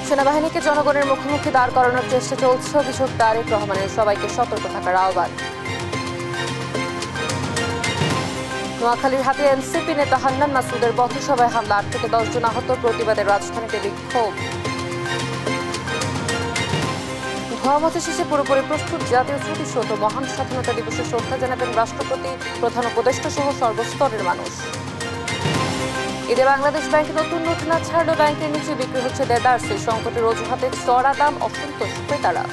সেনাবাহিনীকে জনগণের মুখোমুখি দাঁড় করানোর চেষ্টা চলছে, অভিযোগ তারেক রহমানের। সবাইকে সতর্ক থাকার আহ্বান। নোয়াখালীর হাতে এনসিপি নেতা হান্নান মাসুদের পথসভায় হামলা, ৮ থেকে 10 জন আহত, প্রতিবাদে রাজধানীতে বিক্ষোভ। ধোয়ামথা শেষে পুরোপুরি প্রস্তুত জাতীয় স্মৃতিসৌধ, মহান স্বাধীনতা দিবসে শ্রদ্ধা জানাবেন রাষ্ট্রপতি, প্রধান উপদেষ্টা সহ সর্বস্তরের মানুষ। ঈদে বাংলাদেশ ব্যাংক নতুন নোট না ছাড়লেও ব্যাংকের নিচে বিক্রি হচ্ছে দেদারসে, সংকটের অজুহাতে চড়া দাম, অসন্তোষ ক্রেতারা।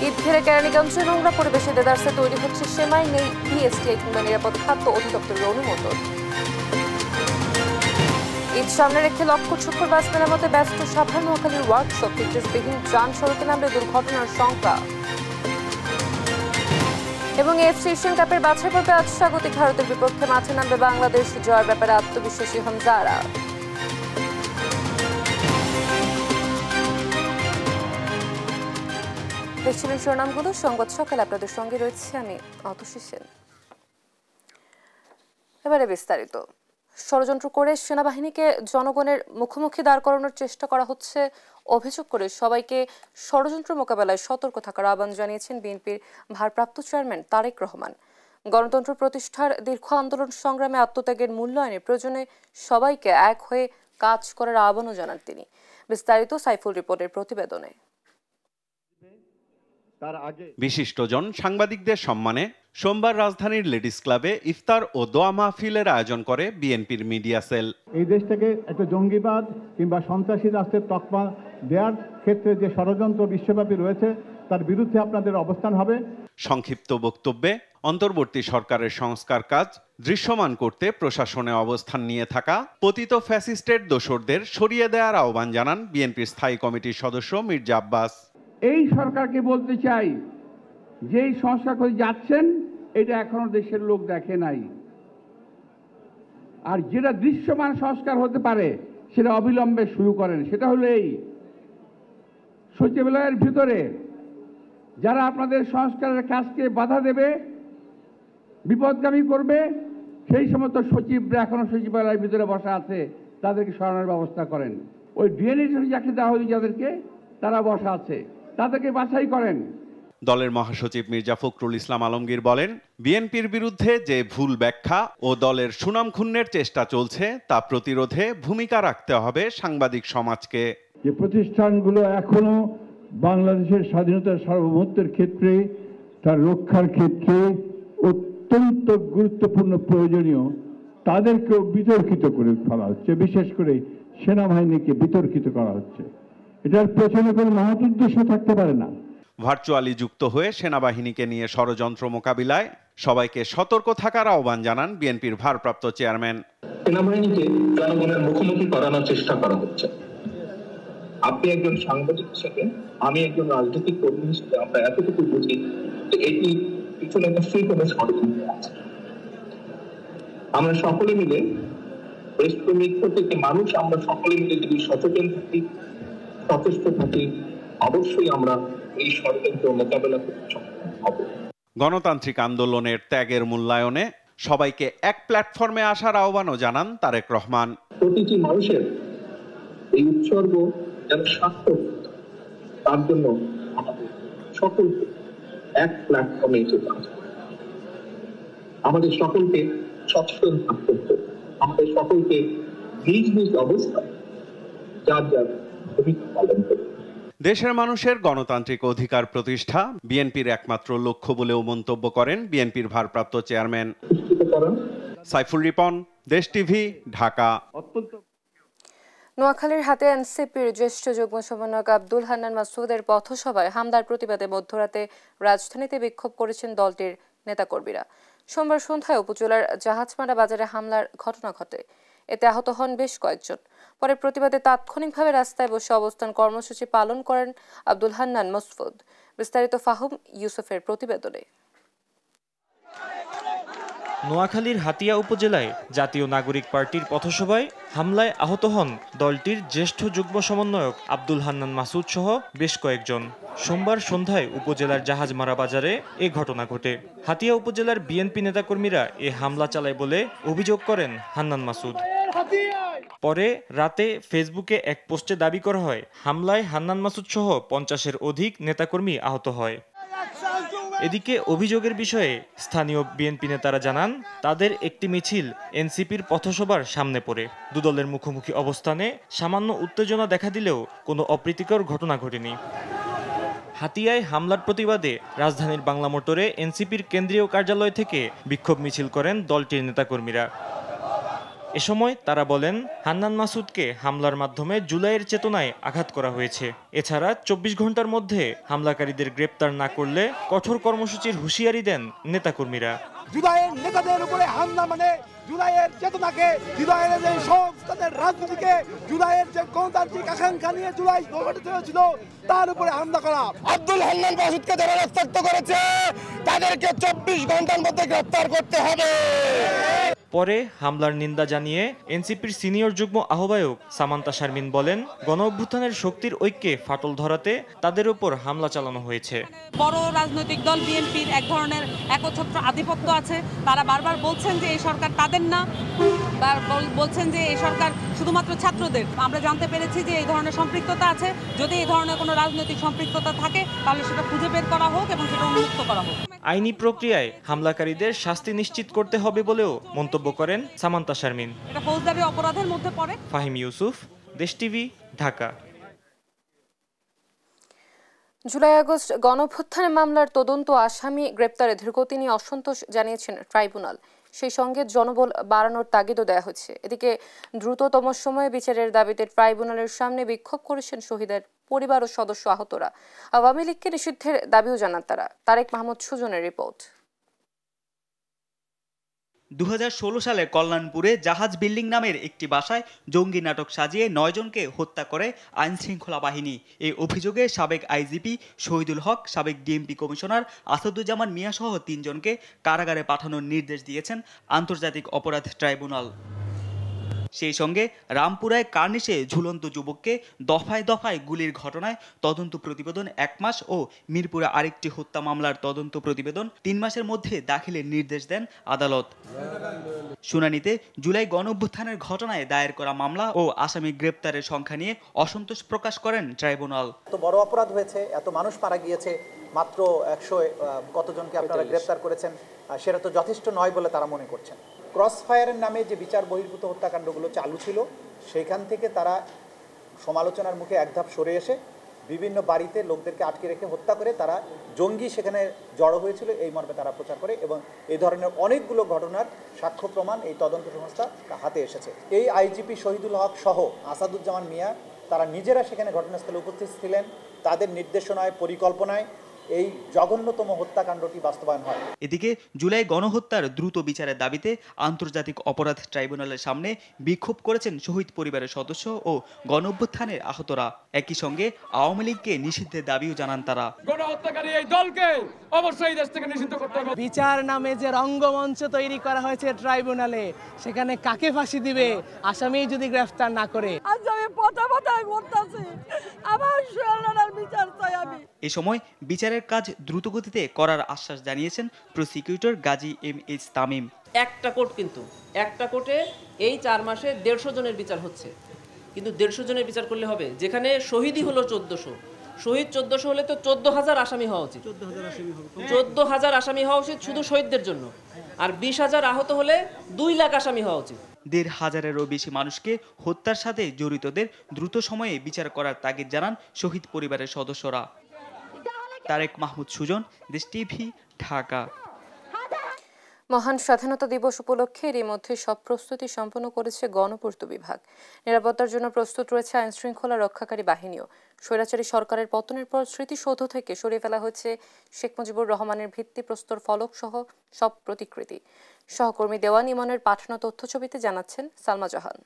ঈদ ঘিরে কেরানীগঞ্জে নোংরা পরিবেশে দেদারসে তৈরি হচ্ছে সেমাই, নেই বিএসটিআই কিংবা নিরাপদ খাদ্য অধিদপ্তরের অনুমোদন। ঈদ সামনে রেখে লক্ষ্য ছক্কর বাস মেরামতে ব্যস্ত সাভার নোয়াখালীর ওয়ার্কশপ, ফিটনেসবিহীন যান সড়কে নামলে দুর্ঘটনার শঙ্কা। এবং এএফসি এশিয়ান কাপের বাছাই পর্বে আজ স্বাগতিক ভারতের বিপক্ষে মাঠে নামবে বাংলাদেশ, জয়ের ব্যাপারে আত্মবিশ্বাসী হামজারা। দেখছিলেন শিরোনামগুলো, সংবাদ সকালে আপনাদের সঙ্গে রয়েছে আমি অতসী সেন। এবারে বিস্তারিত। ষড়যন্ত্র করে সেনাবাহিনীকে জনগণের মুখোমুখি দাঁড় করানোর চেষ্টা করা হচ্ছে অভিযোগ করে সবাইকে ষড়যন্ত্র মোকাবেলায় সতর্ক থাকার আহ্বান জানিয়েছেন বিএনপির ভারপ্রাপ্ত চেয়ারম্যান তারেক রহমান। গণতন্ত্র প্রতিষ্ঠার দীর্ঘ আন্দোলন সংগ্রামে আত্মত্যাগের মূল্যায়নের প্রয়োজনে সবাইকে এক হয়ে কাজ করার আহ্বানও জানান তিনি। বিস্তারিত সাইফুল রিপোর্টের প্রতিবেদনে। বিশিষ্টজন সাংবাদিকদের সম্মানে সোমবার রাজধানীর লেডিস ক্লাবে ইফতার ও দোয়া মাহফিলের আয়োজন করে বিএনপির মিডিয়া সেল। এই দেশ থেকে একটা জঙ্গিবাদ কিংবা সন্ত্রাসী রাষ্ট্রের তকমা দেওয়ার ক্ষেত্রে যে ষড়যন্ত্র বিশ্বব্যাপী রয়েছে তার বিরুদ্ধে আপনাদের অবস্থান হবে। সংক্ষিপ্ত বক্তব্যে অন্তর্বর্তী সরকারের সংস্কার কাজ দৃশ্যমান করতে প্রশাসনে অবস্থান নিয়ে থাকা পতিত ফ্যাসিস্টের দোসরদের সরিয়ে দেওয়ার আহ্বান জানান বিএনপির স্থায়ী কমিটির সদস্য মির্জা আব্বাস। এই সরকারকে বলতে চাই, যেই সংস্কার করে যাচ্ছেন এটা এখনো দেশের লোক দেখে নাই, আর যেটা দৃশ্যমান সংস্কার হতে পারে সেটা অবিলম্বে শুরু করেন। সেটা হলো এই সচিবালয়ের ভিতরে যারা আপনাদের সংস্কারের কাজকে বাধা দেবে, বিপদগামী করবে, সেই সমস্ত সচিবরা এখনো সচিবালয়ের ভিতরে বসা আছে, তাদেরকে সরানোর ব্যবস্থা করেন। ওই ডিএনএ চাকরি দেওয়া হয়েছে যাদেরকে, তারা বসা আছে, তাদেরকে বাছাই করেন। দলের মহাসচিব মির্জা ফখরুল ইসলাম আলমগীর বলেন, বিএনপির বিরুদ্ধে যে ভুল ব্যাখ্যা ও দলের সুনাম ক্ষুণ্ণের চেষ্টা চলছে তা প্রতিরোধে ভূমিকা রাখতে হবে সাংবাদিক সমাজকে। যে প্রতিষ্ঠানগুলো এখনো বাংলাদেশের স্বাধীনতার সার্বভৌমত্বের ক্ষেত্রে, তার রক্ষার ক্ষেত্রে অত্যন্ত গুরুত্বপূর্ণ প্রয়োজনীয়, তাদেরকেও বিতর্কিত করে ফেলা হচ্ছে। বিশেষ করে সেনাবাহিনীকে বিতর্কিত করা হচ্ছে। এটার পেছনে কোনো মহৎ উদ্দেশ্য থাকতে পারে না। ভার্চুয়ালি যুক্ত হয়ে সেনাবাহিনীকে নিয়ে ষড়যন্ত্র মোকাবিলায় সবাইকে সতর্ক থাকার আহ্বান জানান বিএনপির ভারপ্রাপ্ত চেয়ারম্যান। সেনাবাহিনীকে জনগণের মুখোমুখি করানোর চেষ্টা করা হচ্ছে। আপনি একজন সাংবাদিক হিসেবে, আমি একজন রাজনৈতিক কর্মী হিসেবে আমরা এতটুকু বুঝি যে এটি পিছনে নিশ্চয়ই কোনো ষড়যন্ত্র আছে। আমরা সকলে মিলে, দেশপ্রেমিক প্রত্যেকটি মানুষ আমরা সকলে মিলে যদি সচেতন থাকি, সচেষ্ট থাকি, অবশ্যই আমরা এই ষড়যন্ত্র মোকাবেলা করতে সক্ষম হব। গণতান্ত্রিক আন্দোলনের ত্যাগের মূল্যায়নে সবাইকে এক প্ল্যাটফর্মে আসার আহ্বানও জানান তারেক রহমান। প্রতিটি মানুষের এই উৎসর্গ যেন সার্থক, তার জন্য আমাদের সকলকে এক প্ল্যাটফর্মে এসে কাজ করতে হবে। আমাদের সকলকে সচেতন থাকতে হবে। আমাদের সকলকে নিজ নিজ অবস্থায় যার যার ভূমিকা পালন করতে। দেশের মানুষের গণতান্ত্রিক অধিকার প্রতিষ্ঠা বিএনপির একমাত্র লক্ষ্য বলেও মন্তব্য করেন বিএনপির ভারপ্রাপ্ত চেয়ারম্যান। সাইফুল রিপন, দেশ টিভি, ঢাকা। নোয়াখালীর হাতে এনসিপির জ্যেষ্ঠ যুগ্ম সমন্বয়ক আব্দুল হান্নান মাসুদের পথসভায় হামলার প্রতিবাদে মধ্যরাতে রাজধানীতে বিক্ষোভ করেছেন দলটির নেতাকর্মীরা। সোমবার সন্ধ্যায় উপজেলার জাহাজমারা বাজারে হামলার ঘটনা ঘটে। এতে আহত হন বেশ কয়েকজন। পরে প্রতিবাদে তাৎক্ষণিকভাবে রাস্তায় বসে অবস্থান কর্মসূচি পালন করেন আব্দুল হান্নান মাসুদ। বিস্তারিত ফাহুম ইউসুফের প্রতিবেদনে। নোয়াখালীর হাতিয়া উপজেলায় জাতীয় নাগরিক পার্টির পথসভায় হামলায় আহত হন দলটির জ্যেষ্ঠ যুগ্ম সমন্বয়ক আব্দুল হান্নান মাসুদ সহ বেশ কয়েকজন। সোমবার সন্ধ্যায় উপজেলার জাহাজমারা বাজারে এ ঘটনা ঘটে। হাতিয়া উপজেলার বিএনপি নেতাকর্মীরা এ হামলা চালায় বলে অভিযোগ করেন হান্নান মাসুদ। পরে রাতে ফেসবুকে এক পোস্টে দাবি করা হয় হামলায় হান্নান মাসুদ সহ 50-এর অধিক নেতাকর্মী আহত হয়। এদিকে অভিযোগের বিষয়ে স্থানীয় বিএনপি নেতারা জানান তাদের একটি মিছিল এনসিপির পথসভার সামনে পড়ে। দুদলের মুখোমুখি অবস্থানে সামান্য উত্তেজনা দেখা দিলেও কোনো অপ্রীতিকর ঘটনা ঘটেনি। হাতিয়ায় হামলার প্রতিবাদে রাজধানীর বাংলা মোটরে এনসিপির কেন্দ্রীয় কার্যালয় থেকে বিক্ষোভ মিছিল করেন দলটির নেতাকর্মীরা। এ সময় তারা বলেন হান্নান মাসুদকে হামলার মাধ্যমে জুলাইয়ের চেতনায় আঘাত করা হয়েছে। এছাড়া 24 ঘন্টার মধ্যে হামলাকারীদের গ্রেপ্তার না করলে কঠোর কর্মসূচির হুঁশিয়ারি দেন নেতাকর্মীরা। জুলাইয়ের নেতাদের উপরে হামলা মানে জুলাইয়ের চেতনাকে, জুলাইয়ের যে সংস্কারের রাজনীতিকে, জুলাইয়ের যে গণতান্ত্রিক আকাঙ্ক্ষা নিয়ে জুলাই গঠিত হয়েছিল তার উপরে হামলা করা। আব্দুল হান্নান মাসুদকে যারা রক্তাক্ত করেছে তাদেরকে 24 ঘন্টার মধ্যে গ্রেফতার করতে হবে। পরে হামলার নিন্দা জানিয়ে এনসিপির সিনিয়র যুগ্ম আহ্বায়ক সামান্তা শারমিন বলেন গণঅভ্যুত্থানের শক্তির ঐক্যে ফাটল ধরাতে তাদের উপর হামলা চালানো হয়েছে। বড় রাজনৈতিক দল বিএনপির এক ধরনের একচ্ছত্র আধিপত্য আছে। তারা বারবার বলছেন যে এই সরকার তাদের না, বলছেন যে এই সরকার শুধুমাত্র ছাত্রদের। আমরা জানতে পেরেছি যে এই ধরনের সম্পৃক্ততা আছে। যদি এই ধরনের কোনো রাজনৈতিক সম্পৃক্ততা থাকে তাহলে সেটা খুঁজে বের করা হোক এবং সেটা উন্মুক্ত করা হোক। আইনি প্রক্রিয়ায় হামলাকারীদের শাস্তি নিশ্চিত করতে হবে বলেও মন্তব্য করেন সামান্তা শারমিন। এটা ফৌজদারি অপরাধের মধ্যে পড়ে। ফাহিম ইউসুফ, দেশ টিভি, ঢাকা। জুলাই আগস্ট গণঅভ্যুত্থান মামলার তদন্ত আসামি গ্রেপ্তারে ধীরগতি নিয়ে অসন্তোষ জানিয়েছেন ট্রাইব্যুনাল। সেই সঙ্গে জনবল বাড়ানোর তাগিদও দেওয়া হচ্ছে। এদিকে দ্রুততম সময়ে বিচারের দাবিতে ট্রাইব্যুনালের সামনে বিক্ষোভ করেছেন শহীদের পরিবার ও সদস্য আহতরা। আওয়ামী লীগকে নিষিদ্ধের দাবিও জানান তারা। তারেক মাহমুদ সুজনের রিপোর্ট। 2016 সালে কল্যাণপুরে জাহাজ বিল্ডিং নামের একটি বাসায় জঙ্গি নাটক সাজিয়ে 9 জনকে হত্যা করে আইনশৃঙ্খলা বাহিনী। এই অভিযোগে সাবেক আইজিপি শহীদুল হক, সাবেক ডিএমপি কমিশনার আসাদুজ্জামান মিয়া সহ 3 জনকে কারাগারে পাঠানোর নির্দেশ দিয়েছেন আন্তর্জাতিক অপরাধ ট্রাইব্যুনাল। সেই সঙ্গে রামপুরায় কার্নিশে ঝুলন্ত যুবককে দফায় দফায় গুলির ঘটনায় তদন্ত প্রতিবেদন 1 মাস ও মিরপুরে আরেকটি হত্যা মামলার তদন্ত প্রতিবেদন 3 মাসের মধ্যে দাখিলের নির্দেশ দেন আদালত। শুনানিতে জুলাই গণঅভ্যুত্থানের ঘটনায় দায়ের করা মামলা ও আসামি গ্রেপ্তারের সংখ্যা নিয়ে অসন্তোষ প্রকাশ করেন ট্রাইব্যুনাল। এত বড় অপরাধ হয়েছে, এত মানুষ মারা গিয়েছে, মাত্র 100 কতজনকে আপনারা গ্রেপ্তার করেছেন, সেটা তো যথেষ্ট নয় বলে তারা মনে করছেন। ক্রস ফায়ারের নামে যে বিচার বহির্ভূত হত্যাকাণ্ডগুলো চালু ছিল সেখান থেকে তারা সমালোচনার মুখে এক ধাপ সরে এসে বিভিন্ন বাড়িতে লোকদেরকে আটকে রেখে হত্যা করে তারা জঙ্গি সেখানে জড়ো হয়েছিল এই মর্মে তারা প্রচার করে এবং এই ধরনের অনেকগুলো ঘটনার সাক্ষ্য প্রমাণ এই তদন্ত সংস্থা হাতে এসেছে। এই আইজিপি শহীদুল হক সহ আসাদুজ্জামান মিয়া তারা নিজেরা সেখানে ঘটনাস্থলে উপস্থিত ছিলেন। তাদের নির্দেশনায়, পরিকল্পনায় এই জঘন্যতম হত্যাকাণ্ডটি বাস্তবায়ন হয়। এদিকে জুলাই গণহত্যার দ্রুত বিচারের দাবিতে আন্তর্জাতিক অপরাধ ট্রাইব্যুনালের সামনে বিক্ষোভ করেছেন শহীদ পরিবারের সদস্য ও গণঅভ্যুত্থানের আহতরা। একই সঙ্গে আওয়ামী লীগকে নিষিদ্ধের দাবিও জানান তারা। গণহত্যাকারী এই দলকে অবশ্যই দেশ থেকে নিষিদ্ধ করতে হবে। বিচার নামে যে রঙ্গমঞ্চ তৈরি করা হয়েছে ট্রাইব্যুনালে, সেখানে কাকে ফাঁসি দিবে আসামি যদি গ্রেফতার না করে? আজ আমি পথে ঘুরতাছি, আমার সোনার বিচার চাই আমি। এ সময় বিচারের কাজ দ্রুতগতিতে করার আশ্বাস জানিয়েছেন প্রসিকিউটর গাজী এম.এইচ. তামিম। একটা কোর্টে এই 4 মাসে 150 জনের বিচার হচ্ছে, কিন্তু 150 জনের বিচার করলে হবে? যেখানে শহীদই হলো 1400, শহীদ 1400 হলে তো 14,000 আসামি হওয়া উচিত। 14,000 আসামি হওয়া উচিত শুধু শহীদদের জন্য, আর 20,000 আহত হলে 2 লাখ আসামি হওয়া উচিত। 1,500-এরও বেশি মানুষকে হত্যার সাথে জড়িতদের দ্রুত সময়ে বিচার করার তাগিদ জানান শহীদ পরিবারের সদস্যরা। তারেক মাহমুদ সুজন, দেশ টিভি, ঢাকা। মহান স্বাধীনতা দিবস উপলক্ষে এরই মধ্যে সব প্রস্তুতি সম্পন্ন করেছে গণপূর্ত বিভাগ। নিরাপত্তার জন্য প্রস্তুত রয়েছে আইন শৃঙ্খলা রক্ষাকারী বাহিনীও। স্বৈরাচারী সরকারের পতনের পর স্মৃতিসৌধ থেকে সরিয়ে ফেলা হয়েছে শেখ মুজিবুর রহমানের ভিত্তিপ্রস্তর ফলক সহ সব প্রতিকৃতি। সহকর্মী দেওয়ান ইমানের পাঠানো তথ্যছবিতে জানাচ্ছেন সালমা জাহান।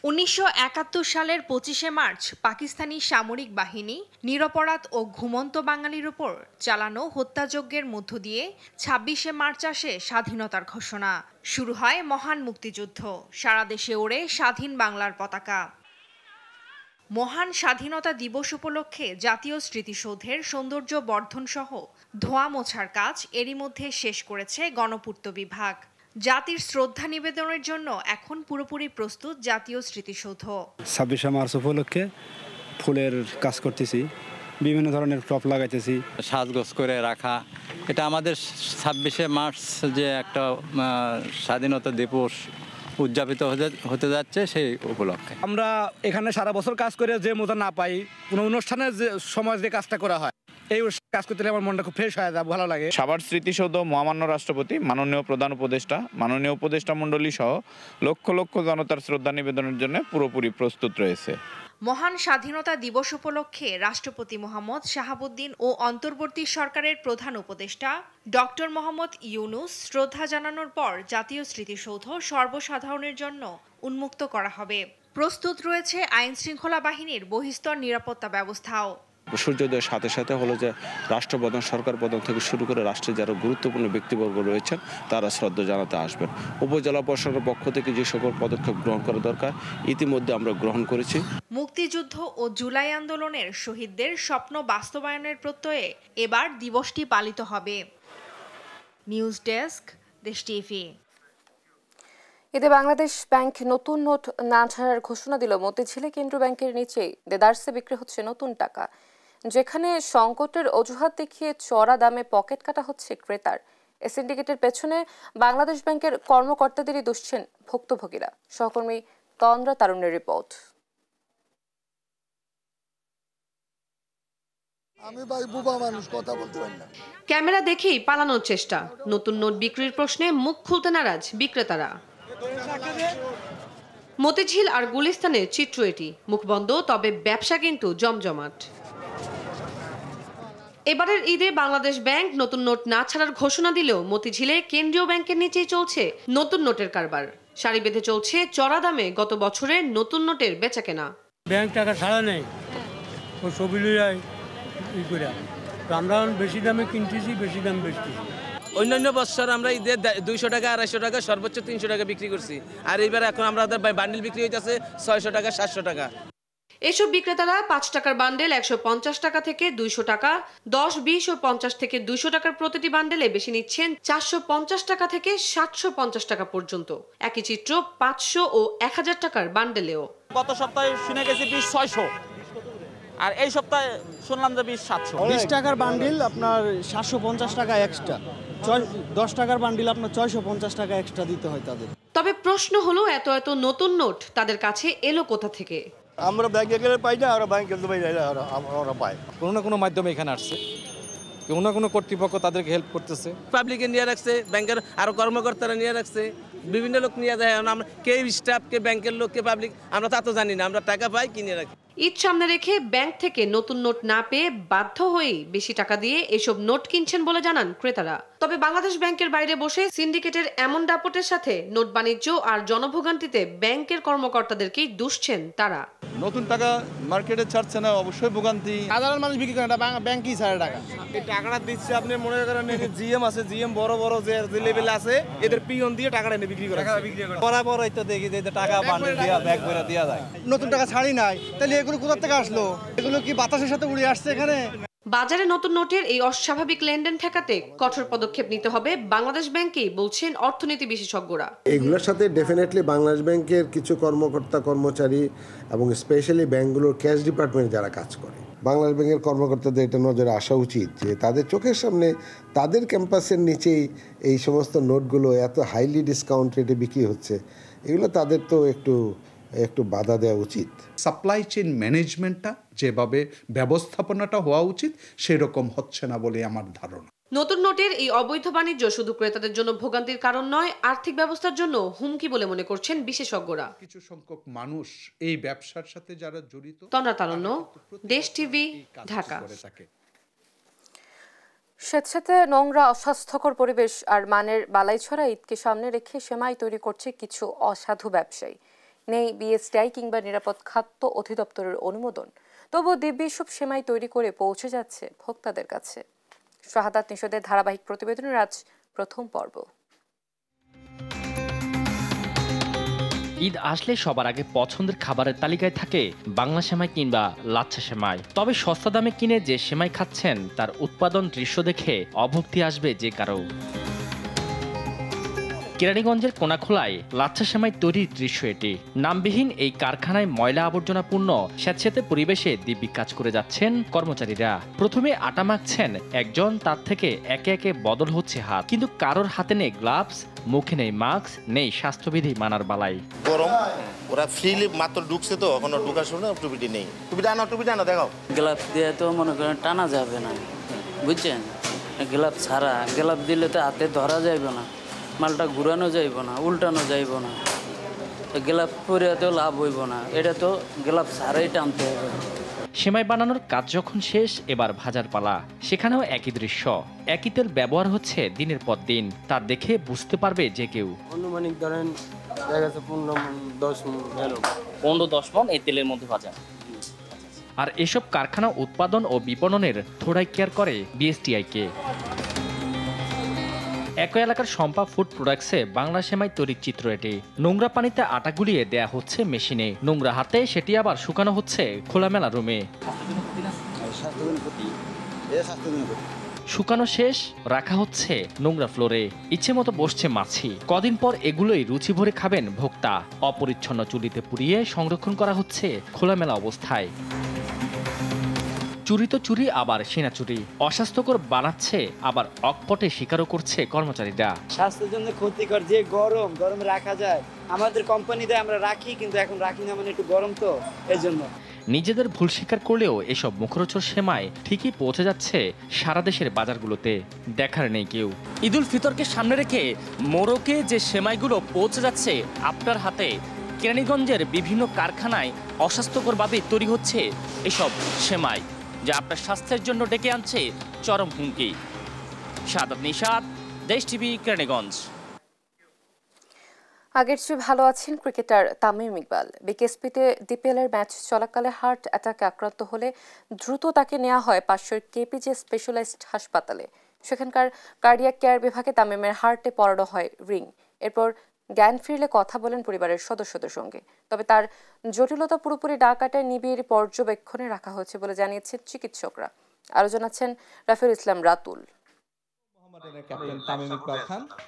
1971 সালের 25শে মার্চ পাকিস্তানি সামরিক বাহিনী নিরপরাধ ও ঘুমন্ত বাঙালির উপর চালানো হত্যাযজ্ঞের মধ্য দিয়ে 26শে মার্চ আসে স্বাধীনতার ঘোষণা। শুরু হয় মহান মুক্তিযুদ্ধ। সারা দেশে ওড়ে স্বাধীন বাংলার পতাকা। মহান স্বাধীনতা দিবস উপলক্ষে জাতীয় স্মৃতিসৌধের সৌন্দর্য বর্ধন সহ ধোয়া মোছার কাজ এরই মধ্যে শেষ করেছে গণপূর্ত বিভাগ। জাতির শ্রদ্ধা নিবেদনের জন্য এখন পুরোপুরি প্রস্তুত জাতীয় স্মৃতিসৌধ। 26শে মার্চ উপলক্ষে ফুলের কাজ করতেছি, বিভিন্ন ধরনের টপ লাগাইতেছি, সাজগোজ করে রাখা। এটা আমাদের 26শে মার্চ যে একটা স্বাধীনতা দিবস উদযাপিত হতে যাচ্ছে সেই উপলক্ষে আমরা এখানে সারা বছর কাজ করে যে মজা না পাই, কোনো অনুষ্ঠানের যে সময় যে কাজটা করা হয়, এই কাজ করতে আমার মনটা খুব ফ্রেশ হয়ে যায়, ভালো লাগে। সাভার স্মৃতিসৌধ মহামান্য রাষ্ট্রপতি, মাননীয় প্রধান উপদেষ্টা, মাননীয় উপদেষ্টা মণ্ডলী সহ লক্ষ লক্ষ জনতার শ্রদ্ধা নিবেদনের জন্য পুরোপুরি প্রস্তুত রয়েছে। মহান স্বাধীনতা দিবস উপলক্ষে রাষ্ট্রপতি মোহাম্মদ শাহাবুদ্দিন ও অন্তর্বর্তী সরকারের প্রধান উপদেষ্টা ডক্টর মোহাম্মদ ইউনুস শ্রদ্ধা জানানোর পর জাতীয় স্মৃতিসৌধ সর্বসাধারণের জন্য উন্মুক্ত করা হবে। প্রস্তুত রয়েছে আইন শৃঙ্খলা বাহিনীর বহিস্তর নিরাপত্তা ব্যবস্থাও। সূর্যোদয়ের সাথে সাথে হলো যে রাষ্ট্রপ্রধান, সরকার প্রধান থেকে শুরু করে রাষ্ট্রের যারা গুরুত্বপূর্ণ ব্যক্তিবর্গ রয়েছেন তারা শ্রদ্ধা জানাতে আসবেন। উপজেলা পরিষদের পক্ষ থেকে যে সকল পদক্ষেপ গ্রহণ করা দরকার ইতিমধ্যে আমরা গ্রহণ করেছি। মুক্তিযুদ্ধ ও জুলাই আন্দোলনের শহীদদের স্বপ্ন বাস্তবায়নের প্রত্যয়ে এবার দিবসটি পালিত হবে। নিউজ ডেস্ক, দেশ টিভি। এতে বাংলাদেশ ব্যাংক নতুন নোট না ছাড়ার ঘোষণা দিল। মতিঝিলে কেন্দ্রীয় ব্যাংকের নিচেই দেদারসে বিক্রি হচ্ছে নতুন টাকা, যেখানে সংকটের অজুহাত দেখিয়ে চড়া দামে পকেট কাটা হচ্ছে ক্রেতার। এই সিন্ডিকেটের পেছনে বাংলাদেশ ব্যাংকের কর্মকর্তাদেরই দুষছেন ভুক্তভোগীরা। সহকর্মী তন্দ্রা তারুণ্যের রিপোর্ট। আমি ভাই বুবা মানুষ, কথা বলতে পারি না। ক্যামেরা দেখেই পালানোর চেষ্টা। নতুন নোট বিক্রির প্রশ্নে মুখ খুলতে নারাজ বিক্রেতারা। মতিঝিল আর গুলিস্তানের চিত্র এটি। মুখ বন্ধ, তবে ব্যবসা কিন্তু জমজমাট। এবারের ঈদে বাংলাদেশ ব্যাংক নতুন নোট না ছাড়ার ঘোষণা দিলেও মতিঝিলে কেন্দ্রীয় ব্যাংকের নিচেই চলছে নতুন নোটের কারবার। সারি বেঁধে চলছে চড়া দামে গত বছরের নতুন নোটের বেচাকেনা। ব্যাংক টাকা ছাড়া নেই, ও সবিলুরাই ই করে আমরা বেশি দামে কিনতেছি, বেশি দাম বেচতেছি। অন্যান্য বছর আমরা ঈদে 200 টাকা, 250 টাকা, সর্বোচ্চ 300 টাকা বিক্রি করছি। আর এইবার এখন আমাদের বান্ডিল বিক্রি হইতেছে 600 টাকা, 700 টাকা। এসব বিক্রেতারা 5 টাকার বান্ডেল 150 টাকা থেকে 200 টাকা, 10, 20 ও 50 থেকে 200 টাকার প্রতিটি বান্ডেলে বেশি নিচ্ছেন 450 টাকা থেকে 750 টাকা পর্যন্ত। একই চিত্র 500 ও 1000 টাকার বান্ডেলেও। গত সপ্তাহে শুনে গেছি 20,600, আর এই সপ্তাহে শুনলাম যে 20,700। 20 টাকার বান্ডিল আপনার 750 টাকা এক্সট্রা, 10 টাকার বান্ডিল আপনার 650 টাকা এক্সট্রা দিতে হয় তাদের। তবে প্রশ্ন হলো এত নতুন নোট তাদের কাছে এলো কোথা থেকে? আমরা ব্যাংকে গেলে পাই না, আমরা ব্যাংকে গেলে পাই না, আমরা পাই। কোনো না কোনো মাধ্যমে এখানে আসছে, কোনো না কোনো কর্তৃপক্ষ তাদেরকে হেল্প করতেছে। পাবলিকে নিয়ে রাখছে, ব্যাংকের আরো কর্মকর্তারা নিয়ে রাখছে, বিভিন্ন লোক নিয়ে যায়। আমরা কে স্টাফ, কে ব্যাংকের লোক, কে পাবলিক, আমরা তা তো জানি না। আমরা টাকা পাই, কিনে রাখি। ঈদ সামনে রেখে ব্যাংক থেকে নতুন নোট না পেয়ে বাধ্য হয়ে বেশি টাকা দিয়ে এসব নোট কিনছেন বলে জানান ক্রেতারা। তবে বাংলাদেশ ব্যাংকের বাইরে বসে সিন্ডিকেটের এমন দাপটের সাথে নোট বাণিজ্য আর জনভোগান্তিতে ব্যাংকের কর্মকর্তাদেরকেই দুষছেন তারা। নতুন টাকা মার্কেটে ছাড়ছে না, অবশ্যই ভোগান্তি। সাধারণ মানুষ বিক্রি করে না, ব্যাংকই ছাড়ে টাকা। এই টাকাটা দিচ্ছে আপনি মনে করেন জিএম আছে, জিএম বড় বড় যে লেভেল আছে, এদের পিয়ন দিয়ে টাকাটা এনে বিক্রি করে। বরাবর তো দেখি যে টাকা বান্ডিল দিয়া ব্যাগ করে দেওয়া যায়। নতুন টাকা ছাড়ি নাই, তাহলে এগুলো কোথা থেকে আসলো? এগুলো কি বাতাসের সাথে উড়ে আসছে এখানে? বাজারে নতুন নোটের এই অস্বাভাবিক লেনদেন ঠেকাতে কঠোর পদক্ষেপ নিতে হবে বাংলাদেশ ব্যাংকেই বলছেন অর্থনীতি বিশেষজ্ঞরা। এগুলোর সাথে ডেফিনেটলি বাংলাদেশ ব্যাংকের কিছু কর্মকর্তা কর্মচারী এবং স্পেশালি ব্যাংকগুলোর ক্যাশ ডিপার্টমেন্টে যারা কাজ করে, বাংলাদেশ ব্যাংকের কর্মকর্তাদের এটা নজরে আসা উচিত যে তাদের চোখের সামনে তাদের ক্যাম্পাসের নিচেই এই সমস্ত নোটগুলো এত হাইলি ডিসকাউন্ট রেটে বিক্রি হচ্ছে, এগুলো তাদের তো একটু বাধা দেওয়া উচিত। সাপ্লাই চেইন ম্যানেজমেন্টটা যেভাবে ব্যবস্থাপনাটা হওয়া উচিত সেরকম হচ্ছে না বলে আমার ধারণা। নতুন নোটের এই অবৈধ বাণিজ্য শুধু ক্রেতাদের জন্য ভোগান্তির কারণ নয়, আর্থিক ব্যবস্থার জন্য হুমকি বলে মনে করছেন বিশেষজ্ঞরা। কিছু সংখ্যক মানুষ এই ব্যবসার সাথে যারা জড়িত। তন্দ্রা তারুণ্য, দেশ টিভি, ঢাকা। স্বেচ্ছাতে নোংরা, অস্বাস্থ্যকর পরিবেশ আর মানের বালাইছড়া ঈদকে সামনে রেখে সেমাই তৈরি করছে কিছু অসাধু ব্যবসায়ী। নেই বিএসটিআই কিংবা নিরাপদ খাদ্য অধিদপ্তরের অনুমোদন, তবুও দিব্যি সব সেমাই তৈরি করে পৌঁছে যাচ্ছে ভোক্তাদের কাছে। শাহাদাত নিশোদের ধারাবাহিক প্রতিবেদনের আজ প্রথম পর্ব। ঈদ আসলে সবার আগে পছন্দের খাবারের তালিকায় থাকে বাংলা সেমাই কিংবা লাচ্ছা সেমাই। তবে সস্তা দামে কিনে যে সেমাই খাচ্ছেন তার উৎপাদন দৃশ্য দেখে অভক্তি আসবে যে কারো। কেরানীগঞ্জের কোনাখোলায় লাচ্ছা সেমাই তৈরির দৃশ্য এটি। নামবিহীন এই কারখানায় ময়লা আবর্জনাপূর্ণ স্যাঁতসেঁতে পরিবেশে দিব্যি কাজ করে যাচ্ছেন কর্মচারীরা। প্রথমে আটা মাখছেন একজন, তার থেকে একে একে বদল হচ্ছে হাত, কিন্তু কারোর হাতে নেই গ্লাভস, মুখে নেই মাস্ক, নেই স্বাস্থ্যবিধি মানার বালাই। গরম, ওরা ফ্রিলি মাত্র ঢুকছে তো, এখনো ঢুকার সময় টুপিটি নেই। টুপিটা আনো দেখাও। গ্লাভস দিয়ে তো মনে করেন টানা যাবে না, বুঝছেন? গ্লাভস ছাড়া, গ্লাভস দিলে তো হাতে ধরা যাইবে না, মালটা ঘুরানো যাইব না, উল্টানো যাইব না, গ্লাভস পরিয়াতেও লাভ হইব না, এটা তো গ্লাভস ছাড়াই টানতে হবে। সেমাই বানানোর কাজ যখন শেষ, এবার ভাজার পালা। সেখানেও একই দৃশ্য, একই তেল ব্যবহার হচ্ছে দিনের পর দিন। তা দেখে বুঝতে পারবে যে কেউ। অনুমানিক ধরেন 15-10 মণ এই তেলের মধ্যে ভাজা। আর এসব কারখানা উৎপাদন ও বিপণনের থোড়াই কেয়ার করে বিএসটিআইকে। একই এলাকার শম্পা ফুড প্রোডাক্টসে বাংলা সেমাই তৈরির চিত্র এটি। নোংরা পানিতে আটা গুলিয়ে দেয়া হচ্ছে মেশিনে, নোংরা হাতে সেটি আবার শুকানো হচ্ছে খোলামেলা রুমে। শুকানো শেষ, রাখা হচ্ছে নোংরা ফ্লোরে, ইচ্ছে মতো বসছে মাছি। কদিন পর এগুলোই রুচি ভরে খাবেন ভোক্তা। অপরিচ্ছন্ন চুলিতে পুড়িয়ে সংরক্ষণ করা হচ্ছে খোলামেলা অবস্থায়। চুরি তো চুরি, আবার সেনা চুরি। অস্বাস্থ্যকর বানাচ্ছে, আবার অকপটে স্বীকারও করছে কর্মচারীরা। স্বাস্থ্যের জন্য ক্ষতিকর, যে গরমে রাখা যায়। আমাদের কোম্পানিতে আমরা রাখি, কিন্তু এখন রাখি না, মানে একটু গরম তো, এই জন্য। নিজেদের ভুল স্বীকার করলেও এসব মুখরোচক সেমাই ঠিকই পৌঁছে যাচ্ছে সারা দেশের বাজারগুলোতে। দেখার নেই কেউ। ঈদুল ফিতরকে সামনে রেখে মোড়কে যে সেমাইগুলো পৌঁছে যাচ্ছে আপনার হাতে, কেরানীগঞ্জের বিভিন্ন কারখানায় অস্বাস্থ্যকরভাবে তৈরি হচ্ছে এসব সেমাই, যা আপনার স্বাস্থ্যের জন্য ডেকে আনছে চরম হুমকি। সাদাত নিশাত, দেশ টিভি, কেরানীগঞ্জ। আগের চেয়ে ভালো আছেন ক্রিকেটার তামিম ইকবাল। বিকেএসপিতে ডিপিএলের ম্যাচ চলাকালে হার্ট অ্যাটাকে আক্রান্ত হলে দ্রুত তাকে নেওয়া হয় পাশের কেপিজে স্পেশালাইজড হাসপাতালে। সেখানকার কার্ডিয়াক কেয়ার বিভাগে তামিমের হার্টে পরানো হয় রিং। এরপর জ্ঞান ফিরলে কথা বলেন পরিবারের সদস্যদের সঙ্গে। তবে তার জটিলতা পুরোপুরি ডাকাটায় নিবিড় পর্যবেক্ষণে রাখা হয়েছে বলে জানিয়েছেন চিকিৎসকরা। আরও জানাচ্ছেন রাফিউল ইসলাম রাতুল।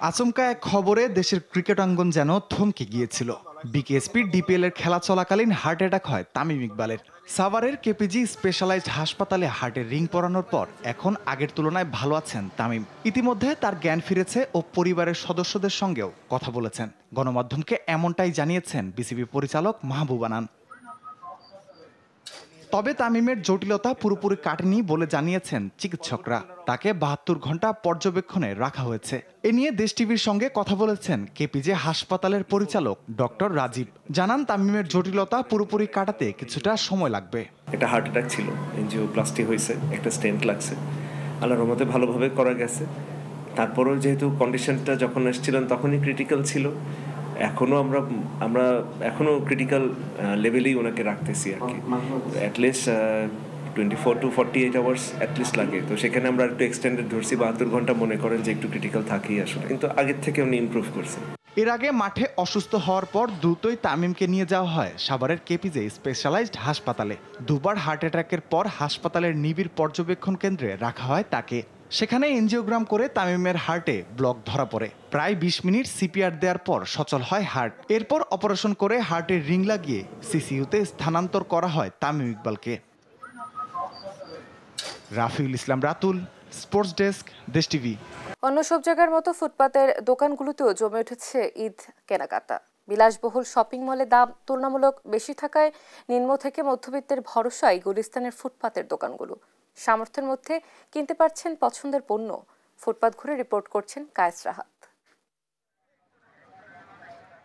আচমকা এক খবরে দেশের ক্রিকেট অঙ্গন যেন থমকে গিয়েছিল। বিকেএসপির ডিপিএল এর খেলা চলাকালীন হার্ট অ্যাটাক হয় তামিম ইকবালের। সাভারের কেপিজি স্পেশালাইজড হাসপাতালে হার্টের রিং পরানোর পর এখন আগের তুলনায় ভালো আছেন তামিম। ইতিমধ্যে তার জ্ঞান ফিরেছে ও পরিবারের সদস্যদের সঙ্গেও কথা বলেছেন। গণমাধ্যমকে এমনটাই জানিয়েছেন বিসিবি পরিচালক মাহবুব আনান। তবে তামিমের জটিলতা পুরোপুরি কাটেনি বলে জানিয়েছেন চিকিৎসকরা। তাকে 72 ঘন্টা পর্যবেক্ষণে রাখা হয়েছে। এ নিয়ে দেশ টিভির সঙ্গে কথা বলেছেন কেপিজে হাসপাতালের পরিচালক ডক্টর রাজীব। জানান তামিমের জটিলতা পুরোপুরি কাটাতে কিছুটা সময় লাগবে। একটা হার্ট অ্যাটাক ছিল, এনজিওপ্লাস্টি হয়েছে, একটা স্টেন্ট লাগছে, আল্লাহর রহমতে ভালোভাবে করা গেছে। তারপরেও যেহেতু কন্ডিশনটা যখন এসেছিলেন তখনই ক্রিটিক্যাল ছিল, আমরা এখনো ক্রিটিক্যাল লেভেলেই ওনাকে রাখতেছি আর কি। অ্যাটলিস্ট 24 to 48 আওয়ার্স অ্যাটলিস্ট লাগে। তো সেখানে আমরা একটু এক্সটেন্ডেড ধরছি, 72 ঘন্টা মনে করেন যে একটু ক্রিটিক্যাল থাকেই আসলে, কিন্তু আগের থেকে উনি ইমপ্রুভ করছেন। এর আগে মাঠে অসুস্থ হওয়ার পর দ্রুতই তামিমকে নিয়ে যাওয়া হয় সাভারের কেপিজে স্পেশালাইজড হাসপাতালে। দুবার হার্ট অ্যাটাকের পর হাসপাতালের নিবিড় পর্যবেক্ষণ কেন্দ্রে রাখা হয় তাকে। সেখানে এনজিওগ্রাম করে তামিমের হার্টে ব্লক ধরা পড়ে। প্রায় 20 মিনিট সিপিআর দেওয়ার পর সচল হয় হার্ট। এরপর অপারেশন করে হার্টের রিং লাগিয়ে সিসিইউতে স্থানান্তর করা হয় তামিম ইকবালকে। রাফিউল ইসলাম রাতুল, স্পোর্টস ডেস্ক, দেশ টিভি। অন্য সব জায়গার মতো ফুটপাতের দোকানগুলোতেও জমে উঠেছে ঈদ কেনাকাটা। বিলাসবহুল শপিং মলে দাম তুলনামূলক বেশি থাকায় নিম্ন থেকে মধ্যবিত্তের ভরসায় গুলিস্তানের ফুটপাতের দোকানগুলো। সামর্থ্যের মধ্যে কিনতে পারছেন পছন্দের পণ্য। ফুটপাত ঘুরে রিপোর্ট করছেন কায়েস রাহাত।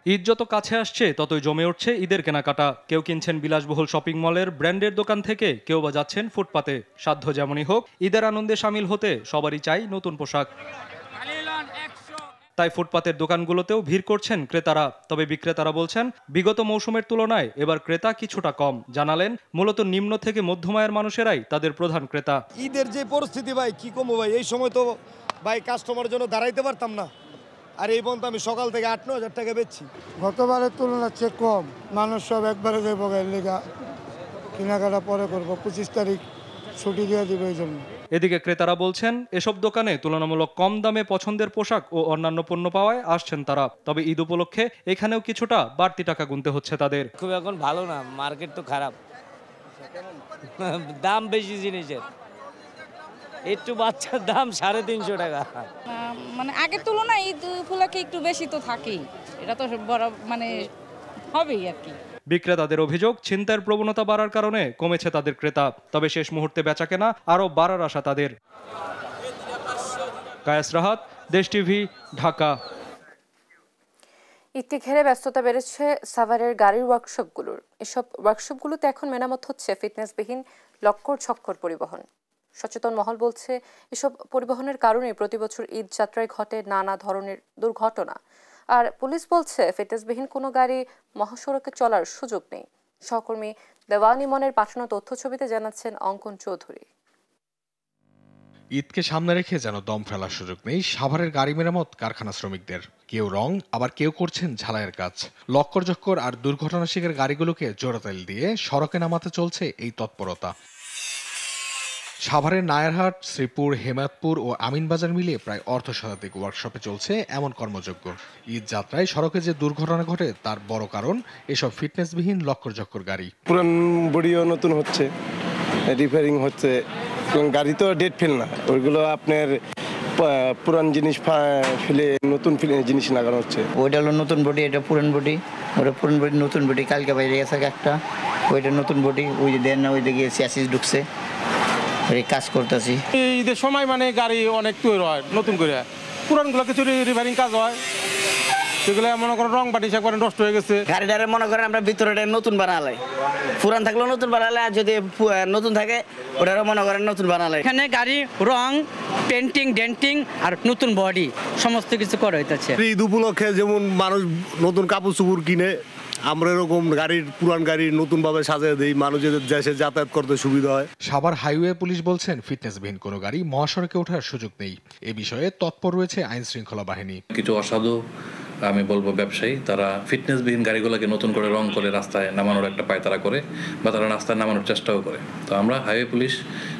ঈদ যত কাছে আসছে ততই জমে উঠছে ঈদের কেনাকাটা। কেউ কিনছেন বিলাসবহুল শপিং মলের ব্র্যান্ডের দোকান থেকে, কেউ বা যাচ্ছেন ফুটপাতে। সাধ্য যেমনই হোক, ঈদের আনন্দে সামিল হতে সবারই চাই নতুন পোশাক। তাই ফুটপাতের দোকানগুলোতেও ভিড় করছেন ক্রেতারা। তবে বিক্রেতারা বলছেন বিগত মৌসুমের তুলনায় এবার ক্রেতা কিছুটা কম। জানালেন মূলত নিম্ন থেকে মধ্যম আয়ের মানুষেরাই তাদের প্রধান ক্রেতা। ঈদের যে পরিস্থিতি ভাই, কি কমবো ভাই, এই সময় তো ভাই কাস্টমারের জন্য দাঁড়াইতে পারতাম না। আর এই পর্যন্ত আমি সকাল থেকে 8-9 হাজার টাকা বেচছি। গতবারের তুলনার চেয়ে কম। মানুষ সব একবারে যাইব লেগা, কেনাকাটা পরে করবো। 25 তারিখ ছুটি দিয়ে দিবে এই জন্য। এদিকে ক্রেতারা বলছেন এসব দোকানে তুলনামূলক কম দামে পছন্দের পোশাক ও অন্যান্য পণ্য পাওয়ায় আসছেন তারা। তবে ঈদ উপলক্ষে এখানেও কিছুটা বাড়তি টাকা গুনতে হচ্ছে তাদের। খুব এখন ভালো না, মার্কেট তো খারাপ, দাম বেশি জিনিসের, একটু বাচ্চার দাম 350 টাকা। মানে আগের তুলনায় ঈদ উপলক্ষে একটু বেশি তো থাকেই, এটা তো বড় মানে হবেই আর কি। বিক্রেতাদের অভিযোগ ছিনতাইয়ের প্রবণতা বাড়ার কারণে কমেছে তাদের ক্রেতা। তবে শেষ মুহূর্তে বেচাকেনা আরও বাড়ার আশা তাদের। কায়েস রাহাত, দেশ টিভি, ঢাকা। ঈদকে ঘিরে ব্যস্ততা বেড়েছে সাভারের গাড়ির ওয়ার্কশপগুলোর। এসব ওয়ার্কশপগুলোতে এখন মেরামত হচ্ছে ফিটনেসবিহীন লক্কর ঝক্কর পরিবহন। সচেতন মহল বলছে এসব পরিবহনের কারণে প্রতিবছর ঈদ যাত্রায় ঘটে নানা ধরনের দুর্ঘটনা। আর পুলিশ বলছে ফিটনেসবিহীন কোনো গাড়ি মহাসড়কে চলার সুযোগ নেই। সহকর্মী দেওয়ান ইমনের পাঠানো তথ্য ছবিতে জানাচ্ছেন অঙ্কন চৌধুরী। ঈদকে সামনে রেখে যেন দম ফেলার সুযোগ নেই সাভারের গাড়ি মেরামত কারখানা শ্রমিকদের। কেউ রং, আবার কেউ করছেন ঝালাইয়ের কাজ। লক্কর জক্কর আর দুর্ঘটনা শিকার গাড়িগুলোকে জোড়াতাল দিয়ে সড়কে নামাতে চলছে এই তৎপরতা। সাভারের নায়ারহাট, শ্রীপুর, হেমায়তপুর ও আমিনবাজার মিলিয়ে প্রায় অর্ধশতাধিক ওয়ার্কশপে চলছে এমন কর্মযজ্ঞ। ঈদ যাত্রায় সড়কে যে দুর্ঘটনা ঘটে তার বড় কারণ এসব ফিটনেসবিহীন লক্কর জক্কর গাড়ি। পুরান বডিও নতুন হচ্ছে, রিপেয়ারিং হচ্ছে, গাড়ি তো ডেট ফেল না, ওইগুলো আপনার পুরান জিনিস ফেলে নতুন জিনিস লাগানো হচ্ছে। ওইটা হলো নতুন বডি, এটা পুরান বডি, ওটা পুরান বডি নতুন বডি কালকে বাইরে গেছে একটা, ওইটা নতুন বডি, ওই যে দেন না ওই দিকে চ্যাসিস ঢুকছে, কাজ করতেছি। ঈদের সময় মানে গাড়ি অনেক তৈরি হয় নতুন করে, পুরানগুলো কিছু রিপেয়ারিং কাজ হয়, সেগুলো মনে করেন রং বাটি একবারে নষ্ট হয়ে গেছে। গাড়িটারে মনে করেন আমরা ভিতরে নতুন বানালাই, পুরান থাকলেও নতুন বানালে, আর যদি নতুন থাকে ওটারও মনে করেন নতুন বানালাই। এখানে গাড়ি রং, পেন্টিং, ডেন্টিং আর নতুন বডি সমস্ত কিছু করা হইতেছে। ঈদ উপলক্ষে যেমন মানুষ নতুন কাপড় চোপড় কিনে, আমরা এরকম গাড়ির পুরান গাড়ি নতুন ভাবে সাজিয়ে দিই, মানুষের দেশে যাতায়াত করতে সুবিধা হয়। সাভার হাইওয়ে পুলিশ বলছেন ফিটনেসবিহীন কোনো গাড়ি মহাসড়কে ওঠার সুযোগ নেই। এ বিষয়ে তৎপর রয়েছে আইন শৃঙ্খলা বাহিনী। কিছু অসাধু, আমি বলবো ব্যবসায়ী, তারা ফিটনেসবিহীন গাড়িগুলোকে নতুন করে রং করে রাস্তায় নামানোর একটা পায়তারা করে, বা তারা রাস্তায় নামানোর চেষ্টাও করে। তো আমরা হাইওয়ে পুলিশ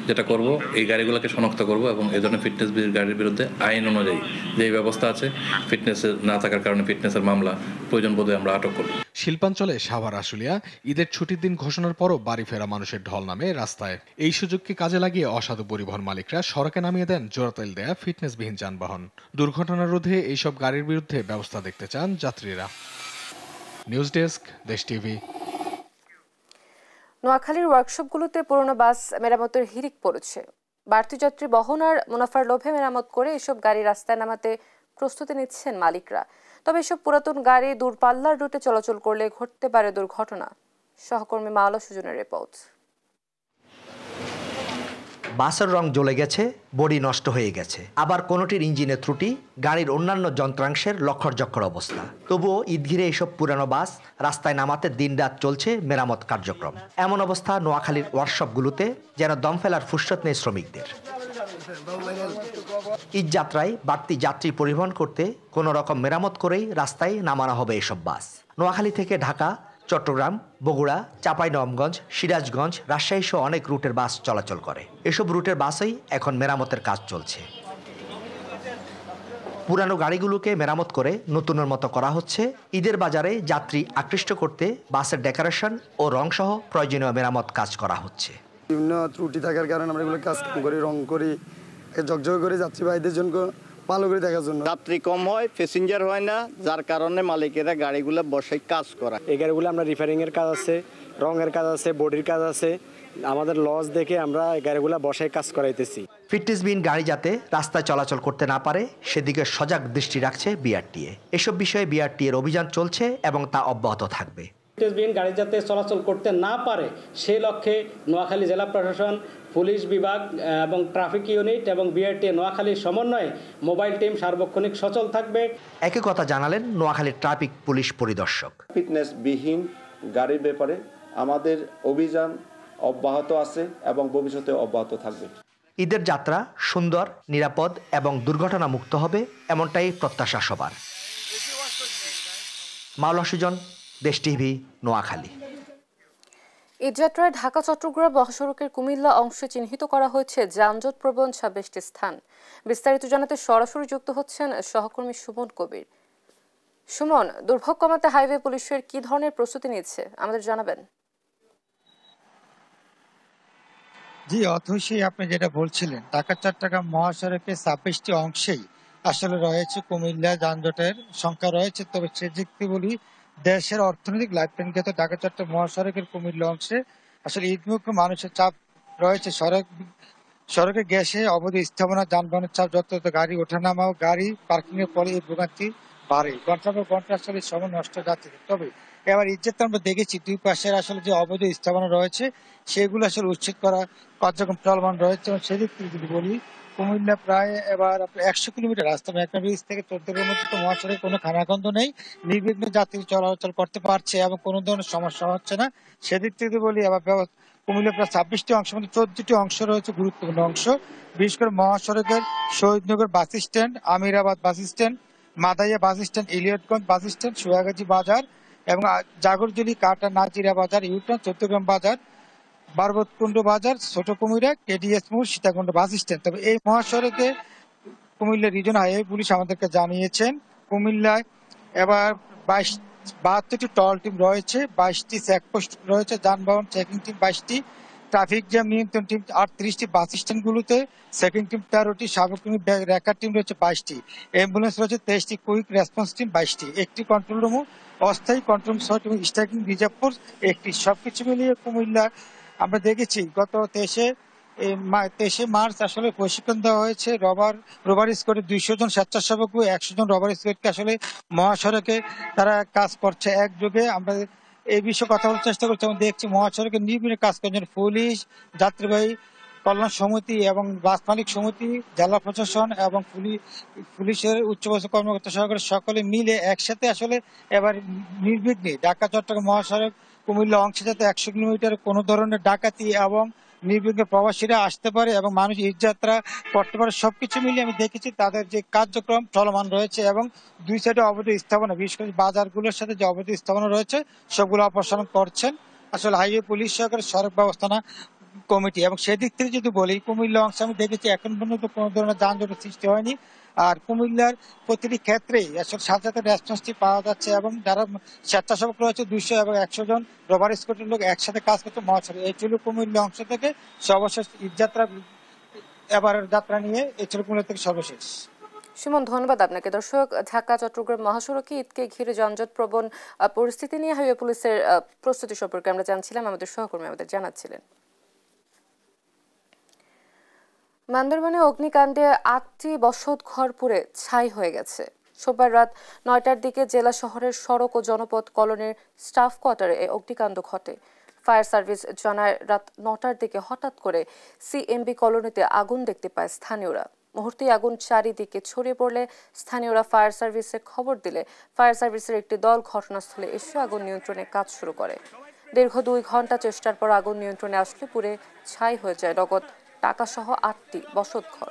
যেটা করব, এই গাড়িগুলোকে শনাক্ত করব এবং এই ধরনের ফিটনেসবিহীন গাড়ির বিরুদ্ধে আইন অনুযায়ী যে ব্যবস্থা আছে, ফিটনেস না থাকার কারণে ফিটনেসের মামলা প্রয়োজন বোধে আমরা আটক করব। শিল্পাঞ্চলে সাভার আশুলিয়া ঈদের ছুটির দিন ঘোষণার পরও বাড়ি ফেরা মানুষের ঢল নামে রাস্তায়। এই সুযোগকে কাজে লাগিয়ে অসাধু পরিবহন মালিকরা সড়কে নামিয়ে দেন জোড়াতাল দেয়া ফিটনেসবিহীন যানবাহন। দুর্ঘটনা রোধে এইসব গাড়ির বিরুদ্ধে ব্যবস্থা দেখতে চান যাত্রীরা। নিউজ ডেস্ক, দেশ টিভি। নোয়াখালীর ওয়ার্কশপগুলোতে পুরনো বাস মেরামতের হিড়িক পড়েছে। বাড়তি যাত্রী বহন আর মুনাফার লোভে মেরামত করে এসব গাড়ি রাস্তায় নামাতে প্রস্তুতি নিচ্ছেন মালিকরা। তবে এসব পুরাতন গাড়ি দূরপাল্লার রুটে চলাচল করলে ঘটতে পারে দুর্ঘটনা। সহকর্মী মাওলা সুজনের রিপোর্ট। বাসের রং জ্বলে গেছে, বডি নষ্ট হয়ে গেছে, আবার কোনোটির ইঞ্জিনের ত্রুটি, গাড়ির অন্যান্য যন্ত্রাংশের লক্ষ্যর অবস্থা। তবুও ঈদ ঘিরে এসব পুরানো বাস রাস্তায় নামাতে দিনরাত চলছে মেরামত কার্যক্রম। এমন অবস্থা নোয়াখালীর ওয়ার্কশপগুলোতে, যেন দম ফেলার ফুরসত নেই শ্রমিকদের। ঈদ যাত্রায় বাড়তি যাত্রী পরিবহন করতে কোনো রকম মেরামত করেই রাস্তায় নামানো হবে এসব বাস। নোয়াখালী থেকে ঢাকা, চট্টগ্রাম, বগুড়া, চাঁপাইনবাবগঞ্জ, সিরাজগঞ্জ, রাজশাহী সহ অনেক রুটের বাস চলাচল করে। এসব রুটের বাসেই এখন মেরামতের কাজ চলছে। পুরানো গাড়িগুলোকে মেরামত করে নতুনের মতো করা হচ্ছে। ঈদের বাজারে যাত্রী আকৃষ্ট করতে বাসের ডেকোরেশন ও রং সহ প্রয়োজনীয় মেরামত কাজ করা হচ্ছে। বিভিন্ন ত্রুটি থাকার কারণে আমরা এগুলো কাজ করি, রং করি, ঝকঝক করে যাত্রী ভাইদের জন্য ভালো করে দেখার জন্য। যাত্রী কম হয়, প্যাসেঞ্জার হয় না, যার কারণে মালিকেরা গাড়িগুলো বসে কাজ করা। এই গাড়িগুলো আমরা রিপেয়ারিং এর কাজ আছে, রঙের কাজ আছে, বডির কাজ আছে, আমাদের লস দেখে আমরা এই গাড়িগুলো বসে কাজ করাইতেছি। ফিটনেসবিহীন গাড়ি যাতে রাস্তায় চলাচল করতে না পারে সেদিকে সজাগ দৃষ্টি রাখছে বিআরটিএ। এসব বিষয়ে বিআরটিএর অভিযান চলছে এবং তা অব্যাহত থাকবে। ফিটনেসবিহীন গাড়ি যাতে চলাচল করতে না পারে সেই লক্ষ্যে নোয়াখালী জেলা প্রশাসন, পুলিশ বিভাগ এবং ট্রাফিক ইউনিট এবং বিআরটিএ নোয়াখালীর সমন্বয়ে মোবাইল টিম সার্বক্ষণিক সচল থাকবে। একই কথা জানালেন নোয়াখালীর ট্রাফিক পুলিশ পরিদর্শক। ফিটনেসবিহীন গাড়ির ব্যাপারে আমাদের অভিযান অব্যাহত আছে এবং ভবিষ্যতে অব্যাহত থাকবে। ঈদের যাত্রা সুন্দর, নিরাপদ এবং দুর্ঘটনা মুক্ত হবে, এমনটাই প্রত্যাশা সবার। মাওলা সুজন, দেশ টিভি, নোয়াখালী। ঈদযাত্রায় ঢাকা চট্টগ্রাম মহাসড়কের কুমিল্লা অংশে চিহ্নিত করা হয়েছে যানজট প্রবণ 26টি স্থান। বিস্তারিত জানাতে সরাসরি যুক্ত হচ্ছেন সহকর্মী সুমন কবির। সুমন, দুর্ভোগ কমাতে হাইওয়ে পুলিশের কি ধরনের প্রস্তুতি নিয়েছে আমাদের জানাবেন। জি অথৈশী, আপনি যেটা বলছিলেন, ঢাকা চট্টগ্রাম মহাসড়কের 26টি অংশেই আসলে রয়েছে কুমিল্লা যানজটের সংখ্যা রয়েছে। তবে সেদিক থেকে বলি, দেশের অর্থনৈতিক লাইফলাইন খ্যাত ঢাকা চট্টগ্রাম মহাসড়কের কুমিল্লা অংশে আসলে ঈদমুখী মানুষের চাপ রয়েছে। সড়কে গ্যাসে অবৈধ স্থাপনা, যানবাহনের চাপ, যত গাড়ি ওঠানামা ও গাড়ি পার্কিং এর ফলে এই ভোগান্তি বাড়ে। ঘন্টা পর ঘন্টা আসলে সময় নষ্ট যাচ্ছে। তবে এবার ঈদযাত্রা আমরা দেখেছি দুই পাশের আসলে যে অবৈধ স্থাপনা রয়েছে সেগুলো আসলে উচ্ছেদ করা কার্যক্রম চলমান রয়েছে। এবং সেদিক থেকে যদি বলি, কুমিল্লা প্রায় এবার 100 কিলোমিটার রাস্তা, মেঘনা ব্রিজ থেকে চট্টগ্রামের মধ্যে তো মহাসড়কে কোনো খানাখন্দ নেই, নির্বিঘ্নে যাত্রী চলাচল করতে পারছে এবং কোনো ধরনের সমস্যা হচ্ছে না। সেদিক থেকে বলি, এবার কুমিল্লা প্রায় 26টি অংশ মধ্যে 14টি অংশ রয়েছে গুরুত্বপূর্ণ অংশ। বিশেষ করে মহাসড়কের Shahidnagar bus stand, Amirabad bus stand, Madaiya bus stand, Elliotganj bus stand, Swagazi বাজার এবং জাগরজুলি, কাটা, নাজিরা বাজার, ইউটার্ন, চট্টগ্রাম বাজার, বারবতকুণ্ড বাজার, ছোট কুমিরা, কেডিএস মোড়, সীতাকুণ্ড বাস স্ট্যান্ড। তবে এই মহাসড়কে কুমিল্লা রিজন হাইওয়ে পুলিশ আমাদেরকে জানিয়েছেন, কুমিল্লায় এবার 72টি টল টিম রয়েছে, 22টি চেকপোস্ট রয়েছে, যানবাহন চেকিং টিম 22টি, ট্রাফিক জ্যাম নিয়ন্ত্রণ টিম 38টি, বাস স্ট্যান্ডগুলোতে চেকিং টিম 13টি, সার্বক্ষণিক রেকার টিম রয়েছে 22টি, অ্যাম্বুলেন্স রয়েছে 23টি, কুইক রেসপন্স টিম 22টি, একটি কন্ট্রোল রুম, অস্থায়ী কন্ট্রোল রুম 6টি, স্ট্রাইকিং রিজার্ভ ফোর্স 1টি। সবকিছু মিলিয়ে কুমিল্লা আমরা দেখেছি গত 23 মার্চ আসলে প্রশিক্ষণ দেওয়া হয়েছে রোভার স্কোয়াডে 200 জন স্বেচ্ছাসেবক ও 100 জন রোভার স্কোয়াডকে আসলে মহাসড়কে তারা কাজ করছে একযোগে। আমরা এই বিষয়ে কথা বলার চেষ্টা করছি এবং দেখছি মহাসড়কে নির্বিঘ্নে কাজ করছেন পুলিশ, যাত্রীবাহী কল্যাণ সমিতি এবং বাস মালিক সমিতি, জেলা প্রশাসন এবং পুলিশের উচ্চপদস্থ কর্মকর্তা সহকারে সকলে মিলে একসাথে আসলে এবার নির্বিঘ্নে ঢাকা চট্টগ্রাম মহাসড়ক কুমিল্লা অংশে যাতে 100 কিলোমিটার কোনো ধরনের ডাকাতি এবং নির্বিঘ্নে প্রবাসীরা আসতে পারে এবং মানুষ ঈদযাত্রা করতে পারে, সবকিছু মিলিয়ে আমি দেখেছি তাদের যে কার্যক্রম চলমান রয়েছে এবং দুই সাইডে অবৈধ স্থাপনা, বিশেষ করে বাজারগুলোর সাথে যে অবৈধ স্থাপনা রয়েছে সবগুলো অপসারণ করছেন আসলে হাইওয়ে পুলিশ সহকারে সড়ক ব্যবস্থাপনা কমিটি। এবং সেদিক থেকে যদি বলি, কুমিল্লা অংশে আমি দেখেছি এখন পর্যন্ত কোনো ধরনের যানজটের সৃষ্টি হয়নি। আর কুমিল্লার প্রতিটি ক্ষেত্রেই আসলে সাথে রেসপন্সটি পাওয়া যাচ্ছে এবং যারা স্বেচ্ছাসেবক রয়েছে 200 এবং 100 জন রোভার স্কোয়াডের লোক একসাথে কাজ করতে মহাসড়ক। এই ছিল কুমিল্লা অংশ থেকে সর্বশেষ ঈদযাত্রা, এবারের যাত্রা নিয়ে এই ছিল কুমিল্লা থেকে সর্বশেষ। সুমন, ধন্যবাদ আপনাকে। দর্শক, ঢাকা চট্টগ্রাম মহাসড়কে ঈদকে ঘিরে যানজট প্রবণ পরিস্থিতি নিয়ে হাইওয়ে পুলিশের প্রস্তুতি সম্পর্কে আমরা জানছিলাম, আমাদের সহকর্মী আমাদের জানাচ্ছিলেন। বান্দরবানে অগ্নিকাণ্ডে 8টি বসত ঘর পুড়ে ছাই হয়ে গেছে। সোমবার রাত 9টার দিকে জেলা শহরের সড়ক ও জনপদ কলোনির স্টাফ কোয়ার্টারে এই অগ্নিকাণ্ড ঘটে। ফায়ার সার্ভিস জানায়, রাত 9টার দিকে হঠাৎ করে সিএমবি কলোনিতে আগুন দেখতে পায় স্থানীয়রা। মুহূর্তেই আগুন চারিদিকে ছড়িয়ে পড়লে স্থানীয়রা ফায়ার সার্ভিসে খবর দিলে ফায়ার সার্ভিসের একটি দল ঘটনাস্থলে এসে আগুন নিয়ন্ত্রণে কাজ শুরু করে। দীর্ঘ 2 ঘন্টা চেষ্টার পর আগুন নিয়ন্ত্রণে আসলে পুড়ে ছাই হয়ে যায় নগদ টাকাসহ 8টি বসতঘর।